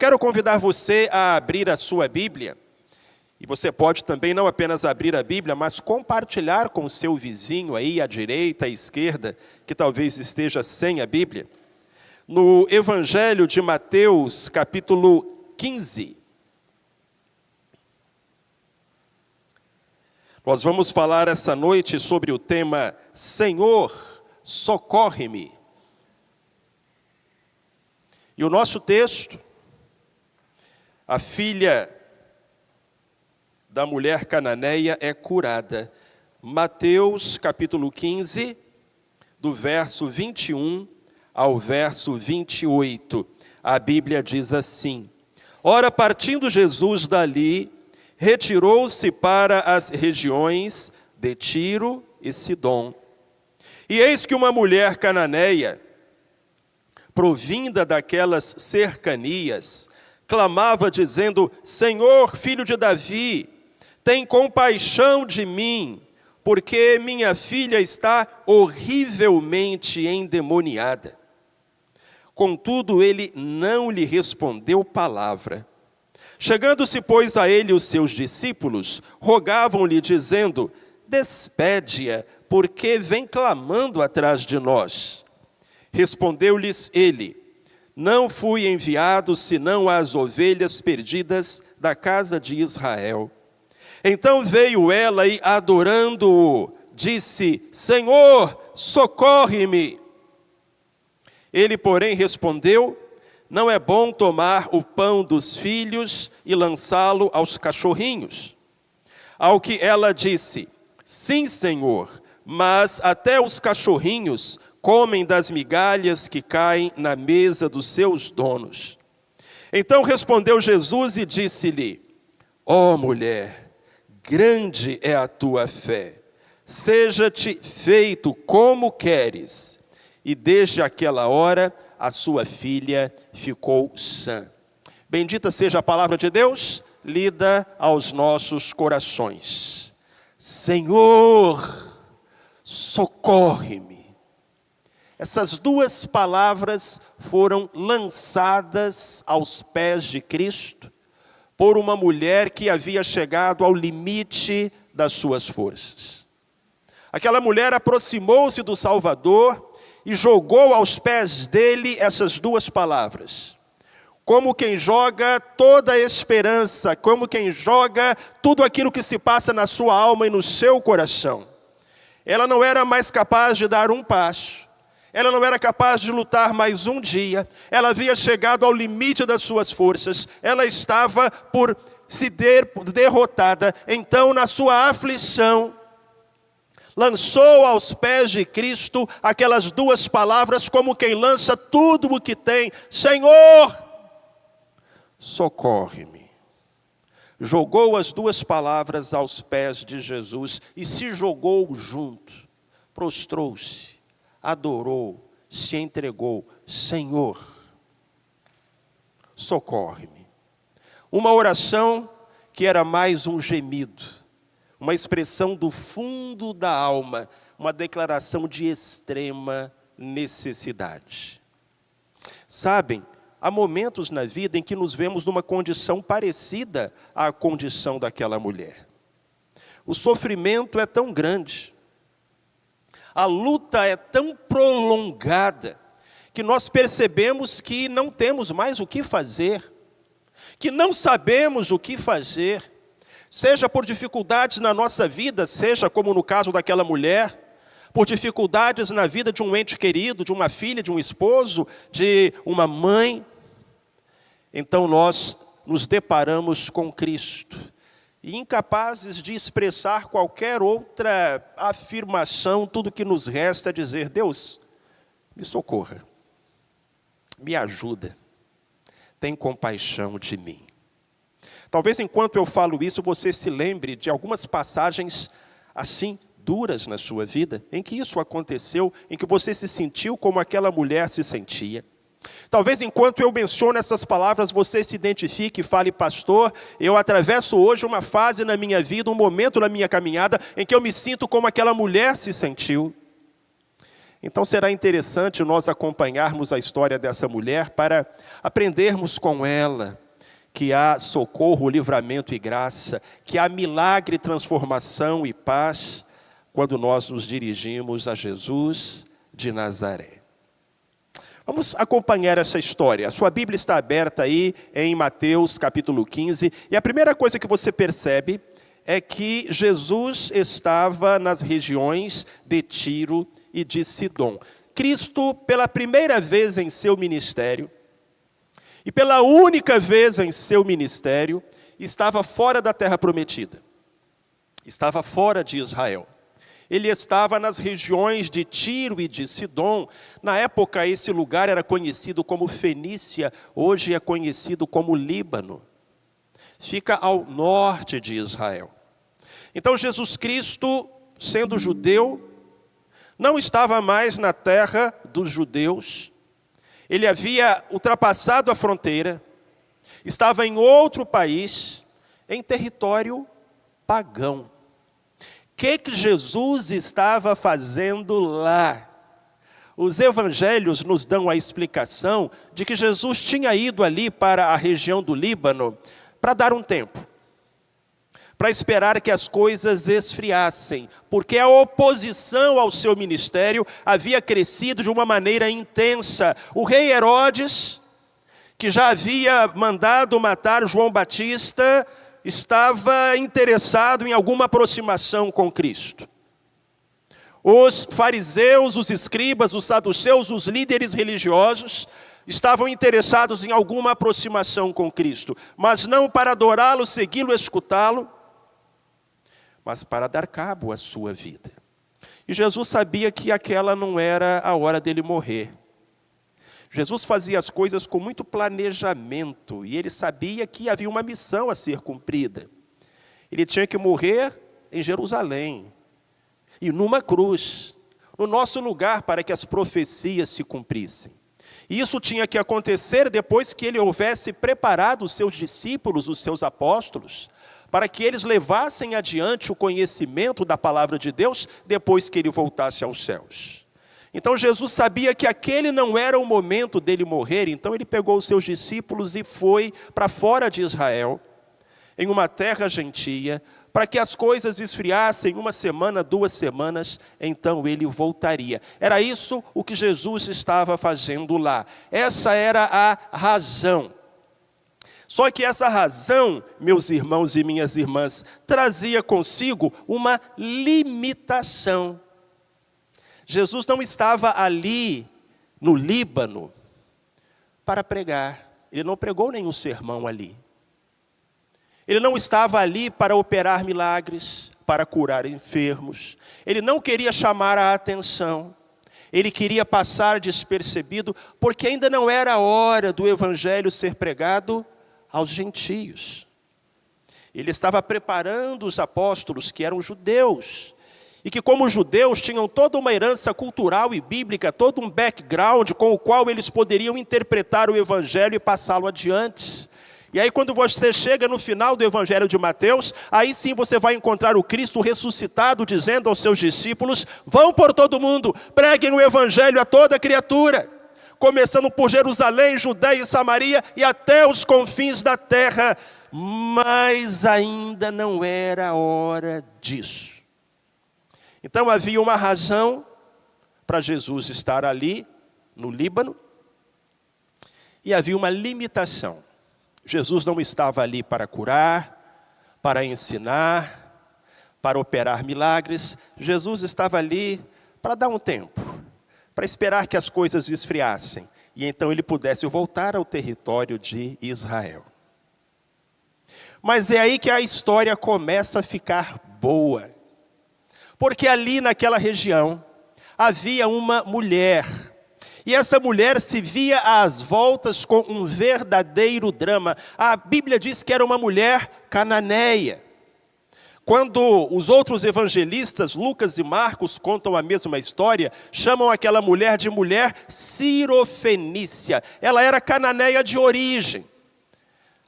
quero convidar você a abrir a sua Bíblia. E você pode também não apenas abrir a Bíblia, mas compartilhar com o seu vizinho aí, à direita, à esquerda, que talvez esteja sem a Bíblia. No Evangelho de Mateus, capítulo 15. Nós vamos falar essa noite sobre o tema Senhor, socorre-me. E o nosso texto, a filha da mulher cananeia é curada. Mateus capítulo 15, do verso 21 ao verso 28. A Bíblia diz assim: Ora, partindo Jesus dali, retirou-se para as regiões de Tiro e Sidom. E eis que uma mulher cananeia, provinda daquelas cercanias, clamava dizendo: Senhor, filho de Davi, tem compaixão de mim, porque minha filha está horrivelmente endemoniada. Contudo, ele não lhe respondeu palavra. Chegando-se, pois, a ele os seus discípulos, rogavam-lhe, dizendo: Despede-a, porque vem clamando atrás de nós. Respondeu-lhes ele: Não fui enviado senão às ovelhas perdidas da casa de Israel. Então veio ela e, adorando-o, disse: Senhor, socorre-me. Ele, porém, respondeu: Não é bom tomar o pão dos filhos e lançá-lo aos cachorrinhos. Ao que ela disse: Sim, Senhor, mas até os cachorrinhos comem das migalhas que caem na mesa dos seus donos. Então respondeu Jesus e disse-lhe: Ó mulher, grande é a tua fé, seja-te feito como queres. E desde aquela hora a sua filha ficou sã. Bendita seja a palavra de Deus, lida aos nossos corações. Senhor, socorre-me. Essas duas palavras foram lançadas aos pés de Cristo por uma mulher que havia chegado ao limite das suas forças. Aquela mulher aproximou-se do Salvador e jogou aos pés dele essas duas palavras. Como quem joga toda a esperança, como quem joga tudo aquilo que se passa na sua alma e no seu coração. Ela não era mais capaz de dar um passo. Ela não era capaz de lutar mais um dia. Ela havia chegado ao limite das suas forças. Ela estava por se derrotada. Então, na sua aflição, lançou aos pés de Cristo aquelas duas palavras, como quem lança tudo o que tem: Senhor, socorre-me. Jogou as duas palavras aos pés de Jesus e se jogou junto, prostrou-se, adorou, se entregou: Senhor, socorre-me. Uma oração que era mais um gemido, uma expressão do fundo da alma, uma declaração de extrema necessidade. Sabem, há momentos na vida em que nos vemos numa condição parecida à condição daquela mulher. O sofrimento é tão grande, a luta é tão prolongada, que nós percebemos que não temos mais o que fazer, que não sabemos o que fazer, seja por dificuldades na nossa vida, seja como no caso daquela mulher, por dificuldades na vida de um ente querido, de uma filha, de um esposo, de uma mãe. Então nós nos deparamos com Cristo, e incapazes de expressar qualquer outra afirmação, tudo que nos resta é dizer: Deus, me socorra, me ajuda, tem compaixão de mim. Talvez enquanto eu falo isso, você se lembre de algumas passagens assim duras na sua vida, em que isso aconteceu, em que você se sentiu como aquela mulher se sentia. Talvez enquanto eu menciono essas palavras, você se identifique e fale: pastor, eu atravesso hoje uma fase na minha vida, um momento na minha caminhada, em que eu me sinto como aquela mulher se sentiu. Então será interessante nós acompanharmos a história dessa mulher para aprendermos com ela que há socorro, livramento e graça, que há milagre, transformação e paz quando nós nos dirigimos a Jesus de Nazaré. Vamos acompanhar essa história. A sua Bíblia está aberta aí em Mateus capítulo 15. E a primeira coisa que você percebe é que Jesus estava nas regiões de Tiro e de Sidom. Cristo, pela primeira vez em seu ministério, e pela única vez em seu ministério, estava fora da terra prometida. Estava fora de Israel. Ele estava nas regiões de Tiro e de Sidom. Na época, esse lugar era conhecido como Fenícia, hoje é conhecido como Líbano. Fica ao norte de Israel. Então, Jesus Cristo, sendo judeu, não estava mais na terra dos judeus. Ele havia ultrapassado a fronteira, estava em outro país, em território pagão. O que Jesus estava fazendo lá? Os evangelhos nos dão a explicação de que Jesus tinha ido ali para a região do Líbano para dar um tempo, para esperar que as coisas esfriassem, porque a oposição ao seu ministério havia crescido de uma maneira intensa. O rei Herodes, que já havia mandado matar João Batista, estava interessado em alguma aproximação com Cristo. Os fariseus, os escribas, os saduceus, os líderes religiosos estavam interessados em alguma aproximação com Cristo, mas não para adorá-lo, segui-lo, escutá-lo, mas para dar cabo à sua vida. E Jesus sabia que aquela não era a hora dele morrer. Jesus fazia as coisas com muito planejamento, e ele sabia que havia uma missão a ser cumprida. Ele tinha que morrer em Jerusalém, e numa cruz, no nosso lugar, para que as profecias se cumprissem. E isso tinha que acontecer depois que ele houvesse preparado os seus discípulos, os seus apóstolos, para que eles levassem adiante o conhecimento da palavra de Deus, depois que ele voltasse aos céus. Então Jesus sabia que aquele não era o momento dele morrer, então ele pegou os seus discípulos e foi para fora de Israel, em uma terra gentia, para que as coisas esfriassem 1 semana, 2 semanas, então ele voltaria. Era isso o que Jesus estava fazendo lá. Essa era a razão. Só que essa razão, meus irmãos e minhas irmãs, trazia consigo uma limitação. Jesus não estava ali, no Líbano, para pregar. Ele não pregou nenhum sermão ali. Ele não estava ali para operar milagres, para curar enfermos. Ele não queria chamar a atenção. Ele queria passar despercebido, porque ainda não era a hora do evangelho ser pregado aos gentios. Ele estava preparando os apóstolos, que eram judeus, e que como judeus tinham toda uma herança cultural e bíblica, todo um background com o qual eles poderiam interpretar o evangelho e passá-lo adiante. E aí quando você chega no final do evangelho de Mateus, aí sim você vai encontrar o Cristo ressuscitado dizendo aos seus discípulos: vão por todo mundo, preguem o evangelho a toda criatura, começando por Jerusalém, Judeia e Samaria e até os confins da terra. Mas ainda não era a hora disso. Então havia uma razão para Jesus estar ali, no Líbano, e havia uma limitação. Jesus não estava ali para curar, para ensinar, para operar milagres. Jesus estava ali para dar um tempo, para esperar que as coisas esfriassem, e então ele pudesse voltar ao território de Israel. Mas é aí que a história começa a ficar boa. Porque ali naquela região havia uma mulher. E essa mulher se via às voltas com um verdadeiro drama. A Bíblia diz que era uma mulher cananeia. Quando os outros evangelistas, Lucas e Marcos, contam a mesma história, chamam aquela mulher de mulher cirofenícia. Ela era cananeia de origem.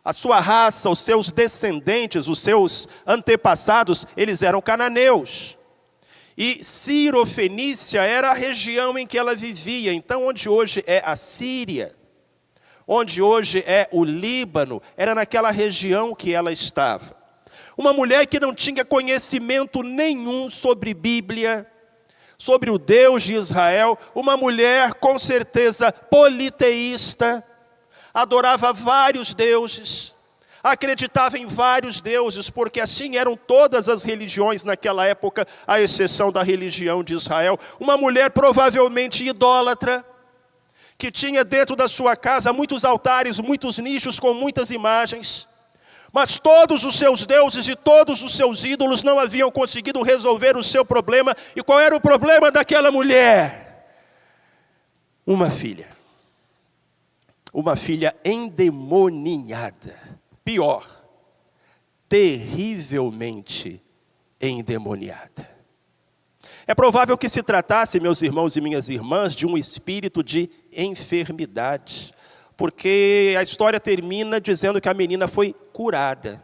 A sua raça, os seus descendentes, os seus antepassados, eles eram cananeus. E Ciro-Fenícia era a região em que ela vivia. Então, onde hoje é a Síria, onde hoje é o Líbano, era naquela região que ela estava. Uma mulher que não tinha conhecimento nenhum sobre Bíblia, sobre o Deus de Israel, uma mulher com certeza politeísta, adorava vários deuses, acreditava em vários deuses, porque assim eram todas as religiões naquela época, à exceção da religião de Israel. Uma mulher provavelmente idólatra, que tinha dentro da sua casa muitos altares, muitos nichos com muitas imagens, mas todos os seus deuses e todos os seus ídolos não haviam conseguido resolver o seu problema. E qual era o problema daquela mulher? Uma filha endemoniada. Pior, terrivelmente endemoniada. É provável que se tratasse, meus irmãos e minhas irmãs, de um espírito de enfermidade, porque a história termina dizendo que a menina foi curada.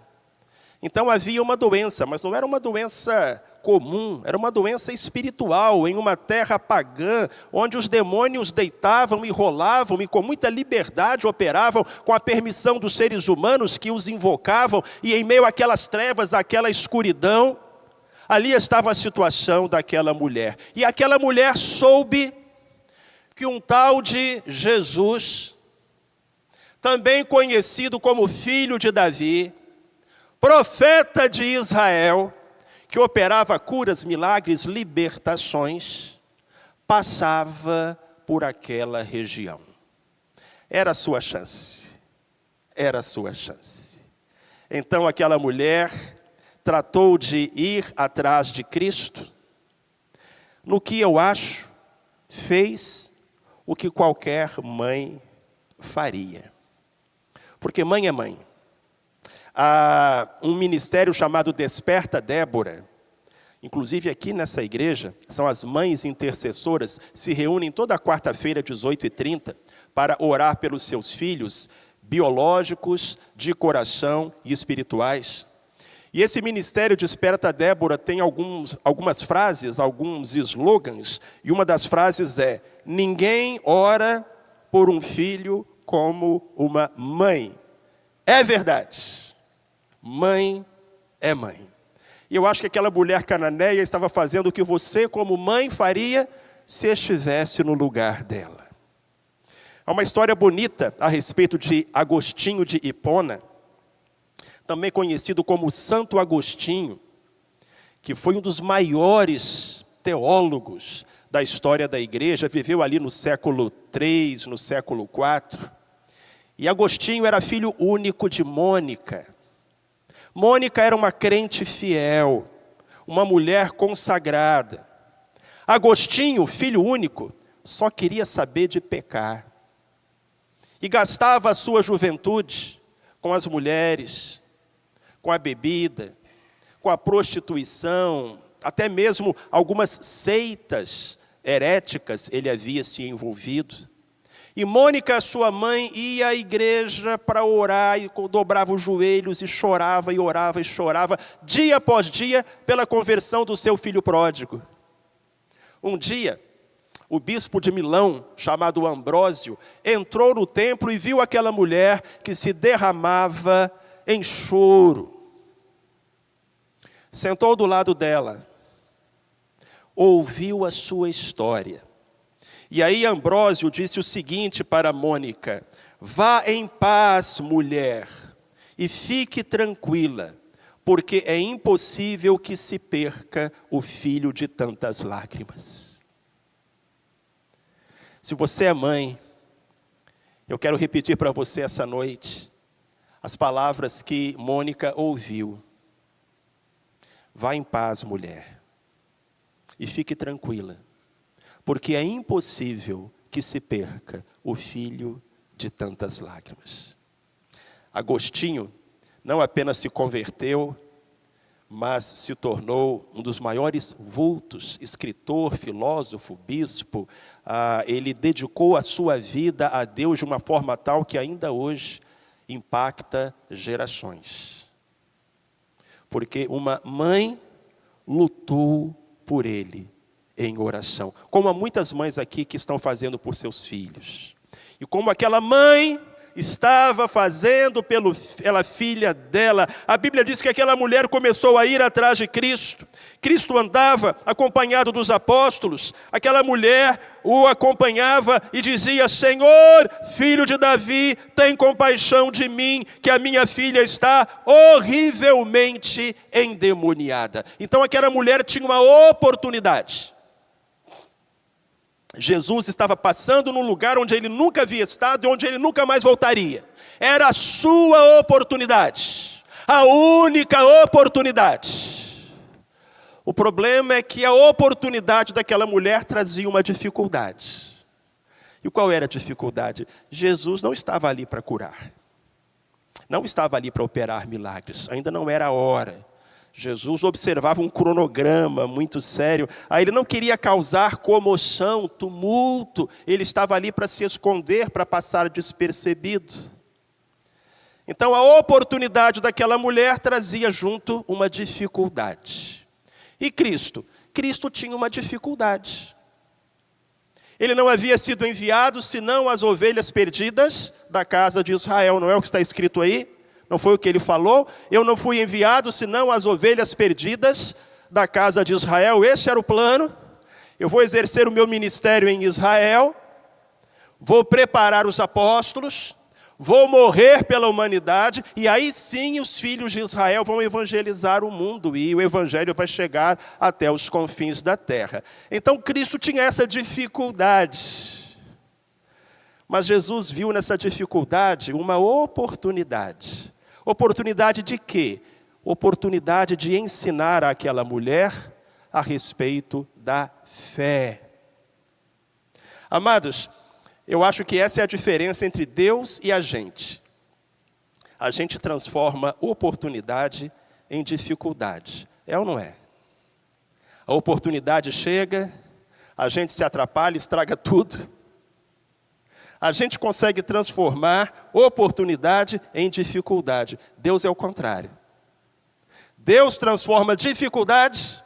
Então havia uma doença, mas não era uma doença comum, era uma doença espiritual, em uma terra pagã, onde os demônios deitavam e rolavam e com muita liberdade operavam com a permissão dos seres humanos que os invocavam, e em meio àquelas trevas, àquela escuridão, ali estava a situação daquela mulher. E aquela mulher soube que um tal de Jesus, também conhecido como filho de Davi, profeta de Israel, que operava curas, milagres, libertações, passava por aquela região. Era a sua chance. Era a sua chance. Então aquela mulher tratou de ir atrás de Cristo. No que eu acho, fez o que qualquer mãe faria. Porque mãe é mãe. Há um ministério chamado Desperta Débora, inclusive aqui nessa igreja, são as mães intercessoras, se reúnem toda quarta-feira, 18h30, para orar pelos seus filhos biológicos, de coração e espirituais. E esse ministério Desperta Débora tem algumas frases, alguns slogans, e uma das frases é: ninguém ora por um filho como uma mãe. É verdade. Mãe é mãe. E eu acho que aquela mulher cananeia estava fazendo o que você, como mãe, faria se estivesse no lugar dela. Há uma história bonita a respeito de Agostinho de Hipona, também conhecido como Santo Agostinho, que foi um dos maiores teólogos da história da igreja, viveu ali no século III, no século IV. E Agostinho era filho único de Mônica. Mônica era uma crente fiel, uma mulher consagrada. Agostinho, filho único, só queria saber de pecar. E gastava a sua juventude com as mulheres, com a bebida, com a prostituição, até mesmo algumas seitas heréticas ele havia se envolvido. E Mônica, sua mãe, ia à igreja para orar e dobrava os joelhos e chorava e orava e chorava, dia após dia, pela conversão do seu filho pródigo. Um dia, o bispo de Milão, chamado Ambrósio, entrou no templo e viu aquela mulher que se derramava em choro. Sentou do lado dela, ouviu a sua história. E aí Ambrósio disse o seguinte para Mônica: vá em paz, mulher, e fique tranquila, porque é impossível que se perca o filho de tantas lágrimas. Se você é mãe, eu quero repetir para você essa noite as palavras que Mônica ouviu. Vá em paz, mulher, e fique tranquila, porque é impossível que se perca o filho de tantas lágrimas. Agostinho não apenas se converteu, mas se tornou um dos maiores vultos, escritor, filósofo, bispo. Ele dedicou a sua vida a Deus de uma forma tal que ainda hoje impacta gerações. Porque uma mãe lutou por ele em oração. Como há muitas mães aqui que estão fazendo por seus filhos. E como aquela mãe estava fazendo pela filha dela. A Bíblia diz que aquela mulher começou a ir atrás de Cristo. Cristo andava acompanhado dos apóstolos. Aquela mulher o acompanhava e dizia: Senhor, filho de Davi, tem compaixão de mim, que a minha filha está horrivelmente endemoniada. Então aquela mulher tinha uma oportunidade. Jesus estava passando num lugar onde ele nunca havia estado e onde ele nunca mais voltaria. Era a sua oportunidade, a única oportunidade. O problema é que a oportunidade daquela mulher trazia uma dificuldade. E qual era a dificuldade? Jesus não estava ali para curar. Não estava ali para operar milagres. Ainda não era a hora. Jesus observava um cronograma muito sério. Aí ele não queria causar comoção, tumulto. Ele estava ali para se esconder, para passar despercebido. Então a oportunidade daquela mulher trazia junto uma dificuldade. E Cristo? Cristo tinha uma dificuldade. Ele não havia sido enviado senão as ovelhas perdidas da casa de Israel. Não é o que está escrito aí? Não foi o que ele falou? Eu não fui enviado senão as ovelhas perdidas da casa de Israel. Esse era o plano. Eu vou exercer o meu ministério em Israel. Vou preparar os apóstolos. Vou morrer pela humanidade. E aí sim os filhos de Israel vão evangelizar o mundo. E o evangelho vai chegar até os confins da terra. Então Cristo tinha essa dificuldade. Mas Jesus viu nessa dificuldade uma oportunidade. Oportunidade de quê? Oportunidade de ensinar àquela mulher a respeito da fé. Amados, eu acho que essa é a diferença entre Deus e a gente. A gente transforma oportunidade em dificuldade. É ou não é? A oportunidade chega, a gente se atrapalha, estraga tudo. A gente consegue transformar oportunidade em dificuldade. Deus é o contrário. Deus transforma dificuldade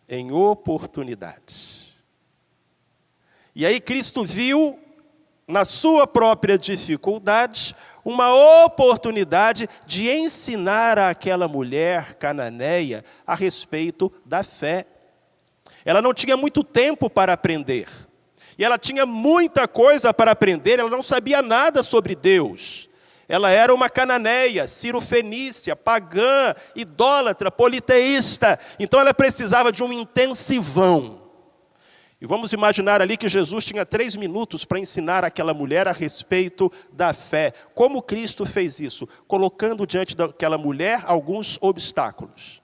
em oportunidade. E aí Cristo viu, na sua própria dificuldade, uma oportunidade de ensinar àquela mulher cananeia a respeito da fé. Ela não tinha muito tempo para aprender. E ela tinha muita coisa para aprender, ela não sabia nada sobre Deus. Ela era uma cananeia, cirofenícia, pagã, idólatra, politeísta. Então ela precisava de um intensivão. E vamos imaginar ali que Jesus tinha 3 minutos para ensinar aquela mulher a respeito da fé. Como Cristo fez isso? Colocando diante daquela mulher alguns obstáculos.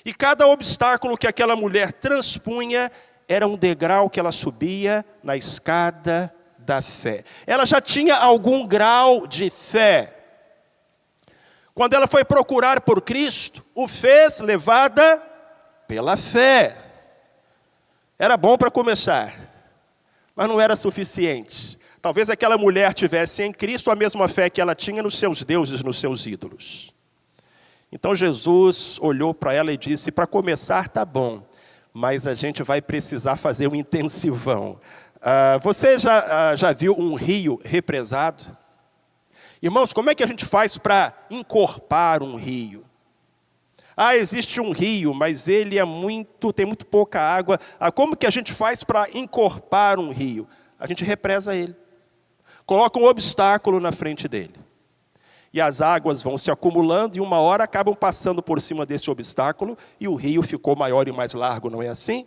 E cada obstáculo que aquela mulher transpunha era um degrau que ela subia na escada da fé. Ela já tinha algum grau de fé. Quando ela foi procurar por Cristo, o fez levada pela fé. Era bom para começar, mas não era suficiente. Talvez aquela mulher tivesse em Cristo a mesma fé que ela tinha nos seus deuses, nos seus ídolos. Então Jesus olhou para ela e disse: para começar tá bom, mas a gente vai precisar fazer um intensivão. Você já viu um rio represado? Irmãos, como é que a gente faz para encorpar um rio? Existe um rio, mas ele tem muito pouca água. Como que a gente faz para encorpar um rio? A gente represa ele. Coloca um obstáculo na frente dele. E as águas vão se acumulando e uma hora acabam passando por cima desse obstáculo e o rio ficou maior e mais largo, não é assim?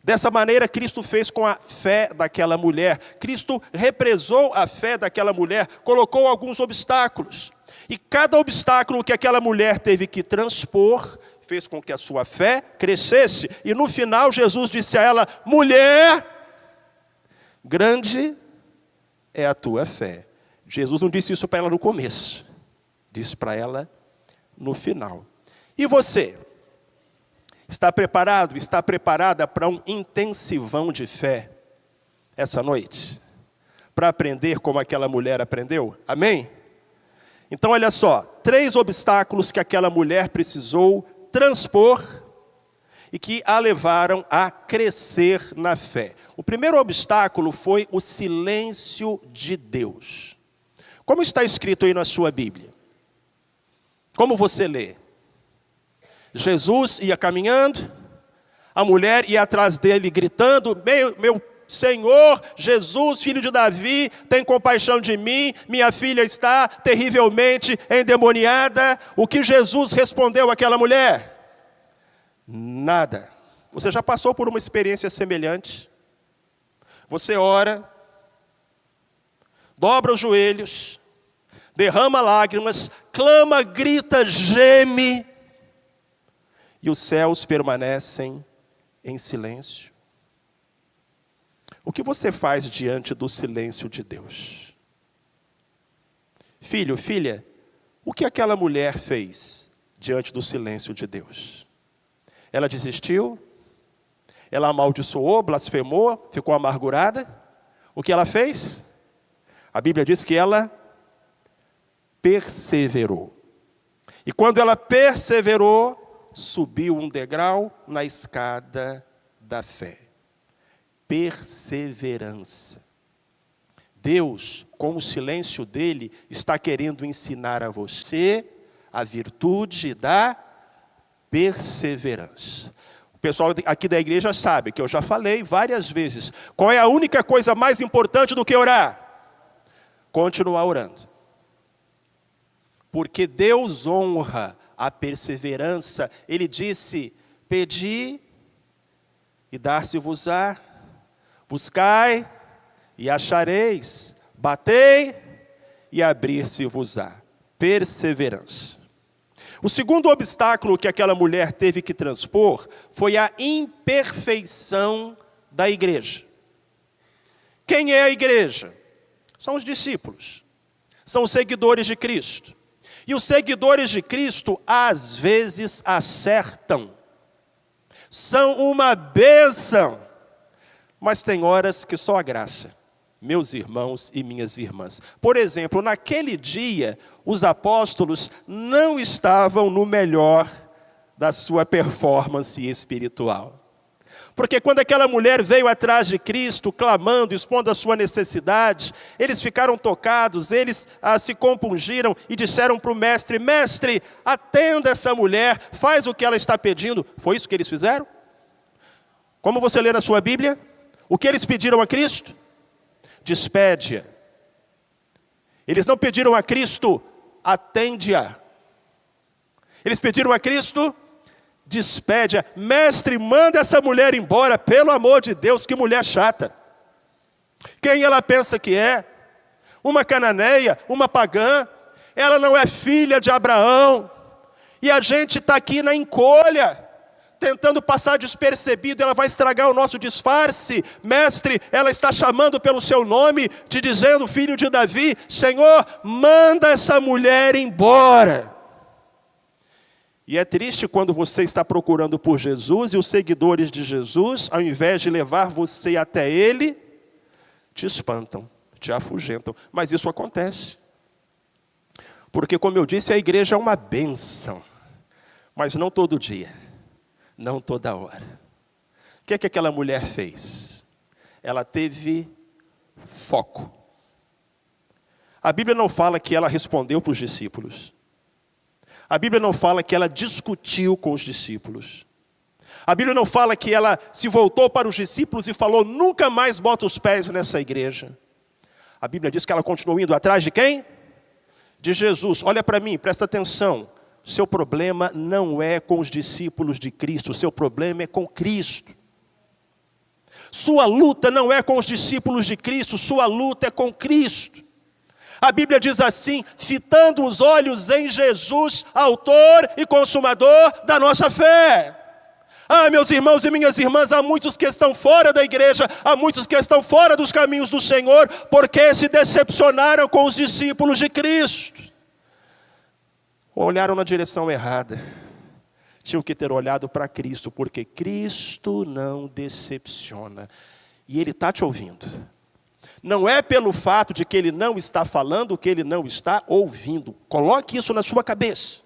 Dessa maneira, Cristo fez com a fé daquela mulher. Cristo represou a fé daquela mulher, colocou alguns obstáculos. E cada obstáculo que aquela mulher teve que transpor, fez com que a sua fé crescesse. E no final, Jesus disse a ela: mulher, grande é a tua fé. Jesus não disse isso para ela no começo. Disse para ela no final. E você? Está preparado? Está preparada para um intensivão de fé essa noite? Para aprender como aquela mulher aprendeu? Amém? Então olha só, 3 obstáculos que aquela mulher precisou transpor. e que a levaram a crescer na fé. O primeiro obstáculo foi o silêncio de Deus. Como está escrito aí na sua Bíblia? Como você lê? Jesus ia caminhando, a mulher ia atrás dele gritando, meu Senhor, Jesus, filho de Davi, tem compaixão de mim, minha filha está terrivelmente endemoniada. O que Jesus respondeu àquela mulher? Nada. Você já passou por uma experiência semelhante? Você ora, dobra os joelhos, derrama lágrimas, clama, grita, geme, e os céus permanecem em silêncio. O que você faz diante do silêncio de Deus? Filho, filha, o que aquela mulher fez diante do silêncio de Deus? Ela desistiu? Ela amaldiçoou, blasfemou, ficou amargurada? O que ela fez? A Bíblia diz que ela perseverou. E quando ela perseverou, subiu um degrau na escada da fé. Perseverança. Deus, com o silêncio dele, está querendo ensinar a você a virtude da perseverança. O pessoal aqui da igreja sabe que eu já falei várias vezes. Qual é a única coisa mais importante do que orar? Continuar orando. Porque Deus honra a perseverança. Ele disse, pedi e dar-se-vos-á, buscai e achareis, batei e abrir-se-vos-á. Perseverança. O segundo obstáculo que aquela mulher teve que transpor foi a imperfeição da igreja. Quem é a igreja? São os discípulos. São os seguidores de Cristo. E os seguidores de Cristo, às vezes, acertam. São uma bênção. Mas tem horas que só a graça. Meus irmãos e minhas irmãs. Por exemplo, naquele dia, os apóstolos não estavam no melhor da sua performance espiritual. Porque quando aquela mulher veio atrás de Cristo, clamando, expondo a sua necessidade, eles ficaram tocados, eles se compungiram e disseram para o mestre, mestre, atenda essa mulher, faz o que ela está pedindo. Foi isso que eles fizeram? Como você lê na sua Bíblia? O que eles pediram a Cristo? Despede-a. Eles não pediram a Cristo, atende-a. Eles pediram a Cristo, despede-a. Mestre, manda essa mulher embora, pelo amor de Deus, que mulher chata. Quem ela pensa que é? Uma cananeia, uma pagã. Ela não é filha de Abraão. E a gente está aqui na encolha, tentando passar despercebido, ela vai estragar o nosso disfarce. Mestre, ela está chamando pelo seu nome, te dizendo, filho de Davi, Senhor, manda essa mulher embora. E é triste quando você está procurando por Jesus e os seguidores de Jesus, ao invés de levar você até Ele, te espantam, te afugentam. Mas isso acontece. Porque, como eu disse, a igreja é uma bênção, mas não todo dia. Não toda hora. O que é que aquela mulher fez? Ela teve foco. A Bíblia não fala que ela respondeu para os discípulos. A Bíblia não fala que ela discutiu com os discípulos. A Bíblia não fala que ela se voltou para os discípulos e falou, nunca mais bota os pés nessa igreja. A Bíblia diz que ela continuou indo atrás de quem? De Jesus. Olha para mim, presta atenção. Seu problema não é com os discípulos de Cristo, seu problema é com Cristo. Sua luta não é com os discípulos de Cristo, sua luta é com Cristo. A Bíblia diz assim, fitando os olhos em Jesus, autor e consumador da nossa fé. Ah, meus irmãos e minhas irmãs, há muitos que estão fora da igreja, há muitos que estão fora dos caminhos do Senhor, porque se decepcionaram com os discípulos de Cristo. Olharam na direção errada. Tinham que ter olhado para Cristo, porque Cristo não decepciona. E Ele está te ouvindo. Não é pelo fato de que Ele não está falando, que Ele não está ouvindo. Coloque isso na sua cabeça.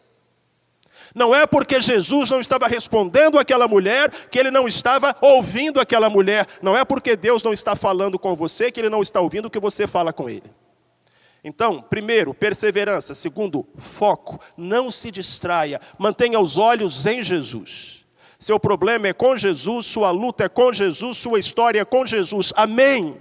Não é porque Jesus não estava respondendo àquela mulher que ele não estava ouvindo aquela mulher. Não é porque Deus não está falando com você que ele não está ouvindo o que você fala com ele. Então, primeiro, perseverança. Segundo, foco. Não se distraia. Mantenha os olhos em Jesus. Seu problema é com Jesus, sua luta é com Jesus, sua história é com Jesus. Amém.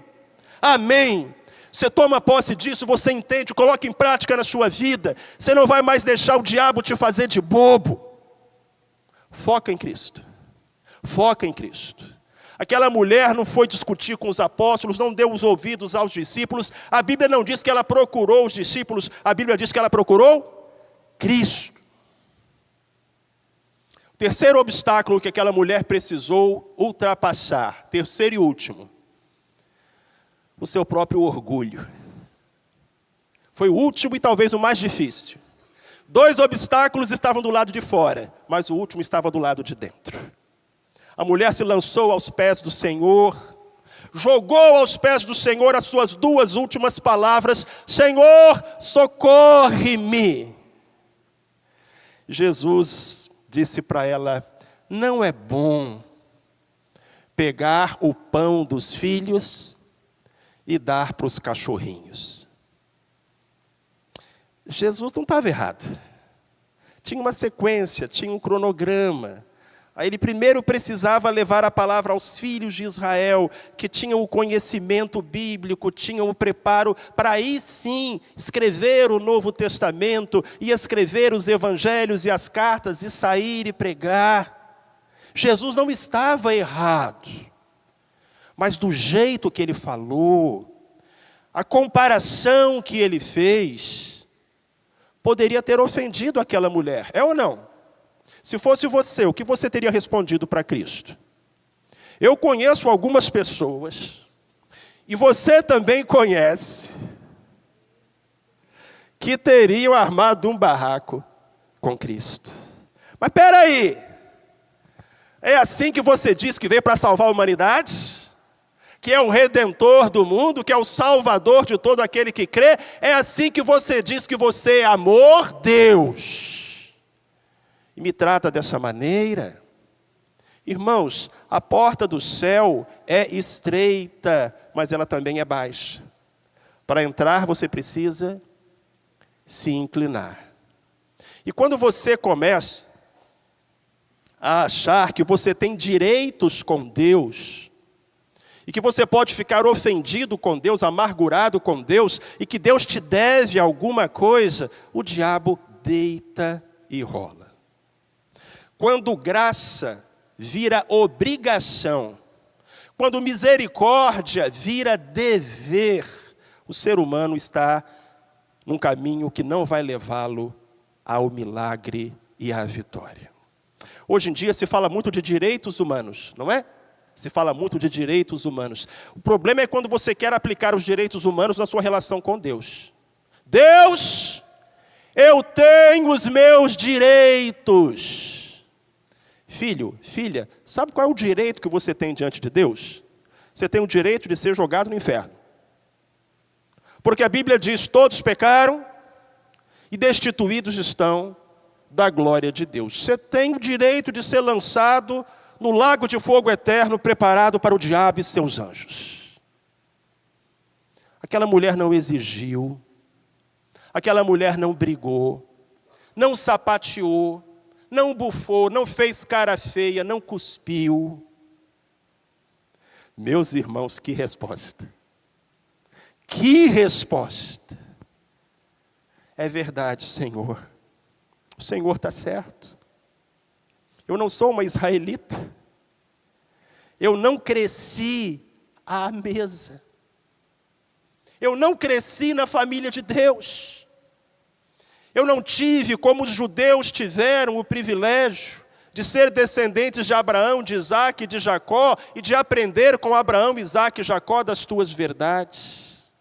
Amém. Você toma posse disso, você entende, coloca em prática na sua vida. Você não vai mais deixar o diabo te fazer de bobo. Foca em Cristo. Foca em Cristo. Aquela mulher não foi discutir com os apóstolos, não deu os ouvidos aos discípulos. A Bíblia não diz que ela procurou os discípulos, a Bíblia diz que ela procurou Cristo. O terceiro obstáculo que aquela mulher precisou ultrapassar, terceiro e último, o seu próprio orgulho. Foi o último e talvez o mais difícil. 2 obstáculos estavam do lado de fora, mas o último estava do lado de dentro. A mulher se lançou aos pés do Senhor, jogou aos pés do Senhor as suas 2 últimas palavras: Senhor, socorre-me. Jesus disse para ela: não é bom pegar o pão dos filhos e dar para os cachorrinhos. Jesus não estava errado. Tinha uma sequência, tinha um cronograma. Aí ele primeiro precisava levar a palavra aos filhos de Israel, que tinham o conhecimento bíblico, tinham o preparo para aí sim escrever o Novo Testamento, e escrever os evangelhos e as cartas, e sair e pregar. Jesus não estava errado, mas do jeito que ele falou, a comparação que ele fez, poderia ter ofendido aquela mulher, é ou não? Se fosse você, o que você teria respondido para Cristo? Eu conheço algumas pessoas, e você também conhece, que teriam armado um barraco com Cristo. Mas espera aí, é assim que você diz que veio para salvar a humanidade? Que é o Redentor do mundo, que é o Salvador de todo aquele que crê? É assim que você diz que você é amor? Deus. E me trata dessa maneira? Irmãos, a porta do céu é estreita, mas ela também é baixa. Para entrar você precisa se inclinar. E quando você começa a achar que você tem direitos com Deus, e que você pode ficar ofendido com Deus, amargurado com Deus, e que Deus te deve alguma coisa, o diabo deita e rola. Quando graça vira obrigação, quando misericórdia vira dever, o ser humano está num caminho que não vai levá-lo ao milagre e à vitória. Hoje em dia se fala muito de direitos humanos, não é? Se fala muito de direitos humanos. O problema é quando você quer aplicar os direitos humanos na sua relação com Deus. Deus, eu tenho os meus direitos. Filho, filha, sabe qual é o direito que você tem diante de Deus? Você tem o direito de ser jogado no inferno. Porque a Bíblia diz: todos pecaram e destituídos estão da glória de Deus. Você tem o direito de ser lançado no lago de fogo eterno, preparado para o diabo e seus anjos. Aquela mulher não exigiu, aquela mulher não brigou, não sapateou, não bufou, não fez cara feia, não cuspiu. Meus irmãos, que resposta! Que resposta! É verdade, Senhor. O Senhor está certo. Eu não sou uma israelita. Eu não cresci à mesa. Eu não cresci na família de Deus. Eu não tive, como os judeus tiveram, o privilégio de ser descendentes de Abraão, de Isaque e de Jacó, e de aprender com Abraão, Isaque e Jacó das tuas verdades.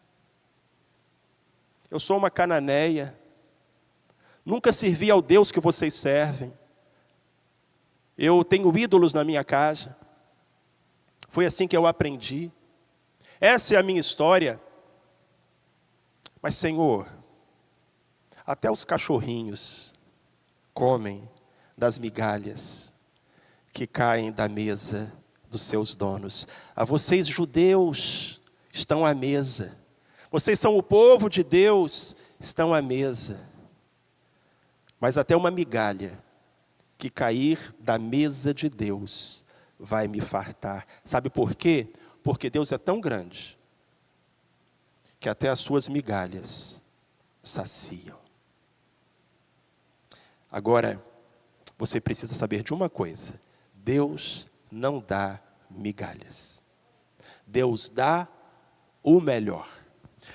Eu sou uma cananeia. Nunca servi ao Deus que vocês servem. Eu tenho ídolos na minha casa. Foi assim que eu aprendi. Essa é a minha história. Mas, Senhor, até os cachorrinhos comem das migalhas que caem da mesa dos seus donos. A vocês, judeus, estão à mesa. Vocês são o povo de Deus, estão à mesa. Mas até uma migalha que cair da mesa de Deus vai me fartar. Sabe por quê? Porque Deus é tão grande que até as suas migalhas saciam. Agora, você precisa saber de uma coisa: Deus não dá migalhas. Deus dá o melhor.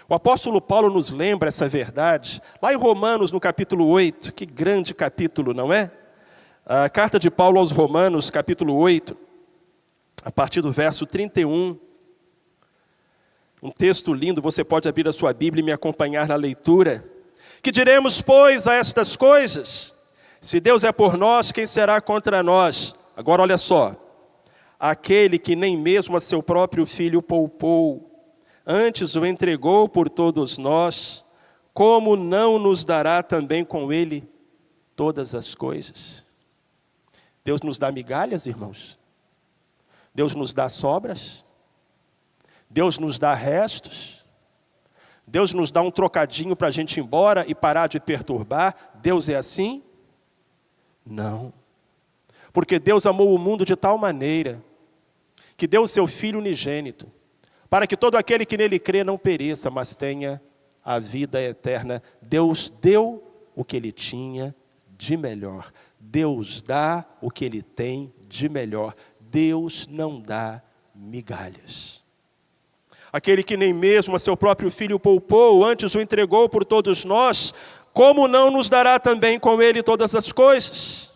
O apóstolo Paulo nos lembra essa verdade, lá em Romanos, no capítulo 8, que grande capítulo, não é? A carta de Paulo aos Romanos, capítulo 8, a partir do verso 31. Um texto lindo, você pode abrir a sua Bíblia e me acompanhar na leitura. Que diremos, pois, a estas coisas? Se Deus é por nós, quem será contra nós? Agora olha só. Aquele que nem mesmo a seu próprio filho poupou, antes o entregou por todos nós, como não nos dará também com ele todas as coisas? Deus nos dá migalhas, irmãos? Deus nos dá sobras? Deus nos dá restos? Deus nos dá um trocadinho para a gente ir embora e parar de perturbar? Deus é assim? Não. Porque Deus amou o mundo de tal maneira que deu o seu Filho unigênito, para que todo aquele que nele crê não pereça, mas tenha a vida eterna. Deus deu o que ele tinha de melhor. Deus dá o que ele tem de melhor. Deus não dá migalhas. Aquele que nem mesmo a seu próprio Filho poupou, antes o entregou por todos nós, como não nos dará também com ele todas as coisas?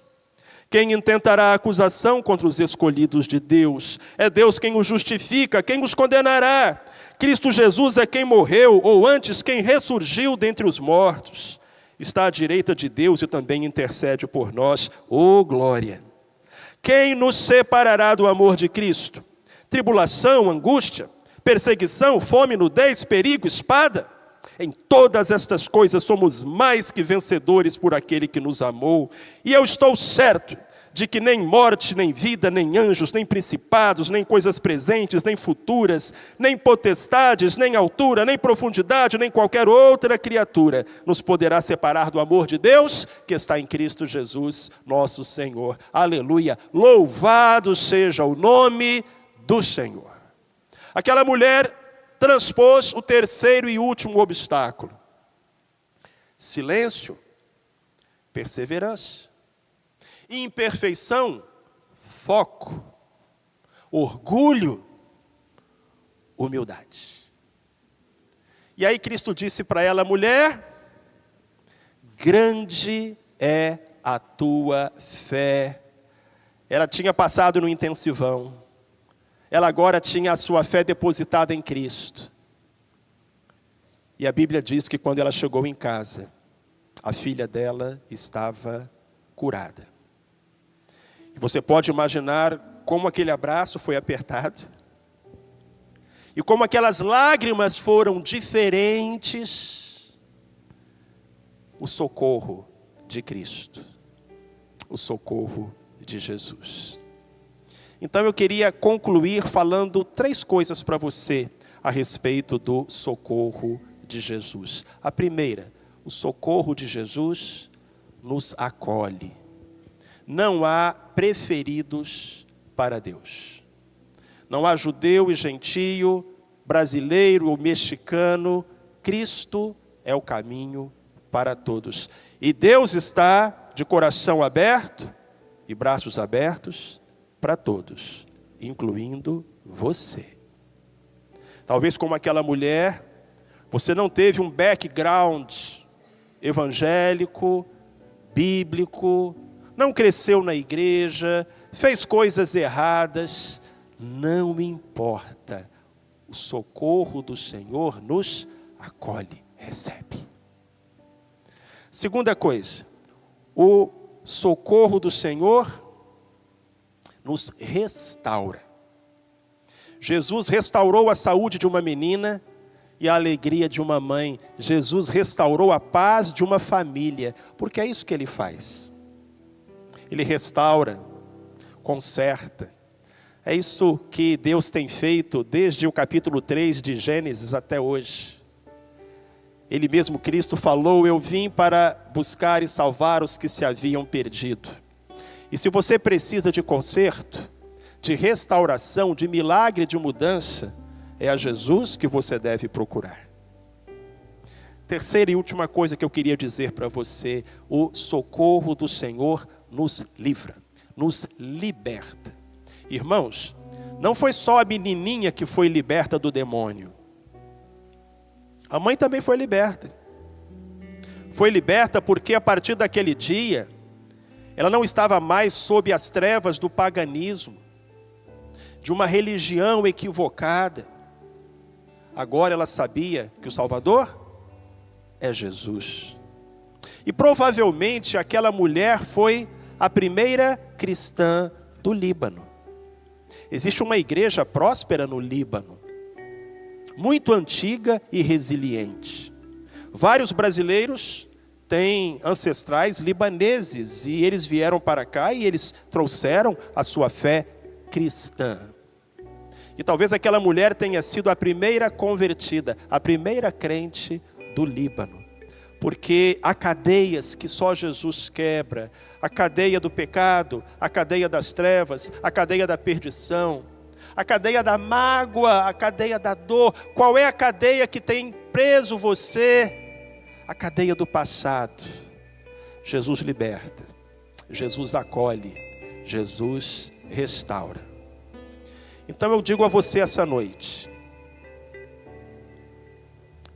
Quem intentará acusação contra os escolhidos de Deus? É Deus quem os justifica, quem os condenará? Cristo Jesus é quem morreu, ou antes, quem ressurgiu dentre os mortos. Está à direita de Deus e também intercede por nós. Oh, glória! Quem nos separará do amor de Cristo? Tribulação, angústia, perseguição, fome, nudez, perigo, espada? Em todas estas coisas somos mais que vencedores por aquele que nos amou. E eu estou certo de que nem morte, nem vida, nem anjos, nem principados, nem coisas presentes, nem futuras, nem potestades, nem altura, nem profundidade, nem qualquer outra criatura nos poderá separar do amor de Deus que está em Cristo Jesus, nosso Senhor. Aleluia! Louvado seja o nome do Senhor. Aquela mulher transpôs o terceiro e último obstáculo. Silêncio, perseverança. Imperfeição, foco. Orgulho, humildade. E aí Cristo disse para ela, mulher, grande é a tua fé. Ela tinha passado no intensivão. Ela agora tinha a sua fé depositada em Cristo. E a Bíblia diz que quando ela chegou em casa, a filha dela estava curada. E você pode imaginar como aquele abraço foi apertado. E como aquelas lágrimas foram diferentes. O socorro de Cristo. O socorro de Jesus. Então eu queria concluir falando 3 coisas para você a respeito do socorro de Jesus. A primeira, o socorro de Jesus nos acolhe. Não há preferidos para Deus. Não há judeu e gentio, brasileiro ou mexicano. Cristo é o caminho para todos. E Deus está de coração aberto e braços abertos para todos, incluindo você. Talvez como aquela mulher, você não teve um background evangélico, bíblico, não cresceu na igreja, fez coisas erradas. Não importa, o socorro do Senhor nos acolhe, recebe. Segunda coisa, o socorro do Senhor nos restaura. Jesus restaurou a saúde de uma menina e a alegria de uma mãe. Jesus restaurou a paz de uma família, porque é isso que Ele faz. Ele restaura, conserta. É isso que Deus tem feito desde o capítulo 3 de Gênesis até hoje. Ele mesmo, Cristo, falou: eu vim para buscar e salvar os que se haviam perdido. E se você precisa de conserto, de restauração, de milagre, de mudança, é a Jesus que você deve procurar. Terceira e última coisa que eu queria dizer para você: o socorro do Senhor nos livra, nos liberta. Irmãos, não foi só a menininha que foi liberta do demônio. A mãe também foi liberta. Foi liberta porque a partir daquele dia, ela não estava mais sob as trevas do paganismo, de uma religião equivocada. Agora ela sabia que o Salvador é Jesus. E provavelmente aquela mulher foi a primeira cristã do Líbano. Existe uma igreja próspera no Líbano, muito antiga e resiliente. Vários brasileiros têm ancestrais libaneses e eles vieram para cá e eles trouxeram a sua fé cristã. E talvez aquela mulher tenha sido a primeira convertida, a primeira crente do Líbano. Porque há cadeias que só Jesus quebra. A cadeia do pecado, a cadeia das trevas, a cadeia da perdição, a cadeia da mágoa, a cadeia da dor. Qual é a cadeia que tem preso você? A cadeia do passado. Jesus liberta, Jesus acolhe, Jesus restaura. Então eu digo a você essa noite: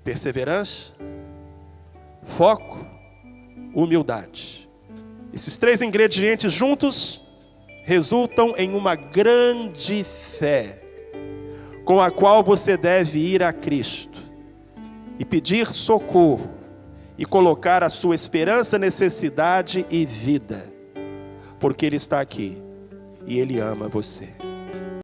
perseverança, foco, humildade. Esses três ingredientes juntos resultam em uma grande fé, com a qual você deve ir a Cristo e pedir socorro e colocar a sua esperança, necessidade e vida, porque Ele está aqui e Ele ama você.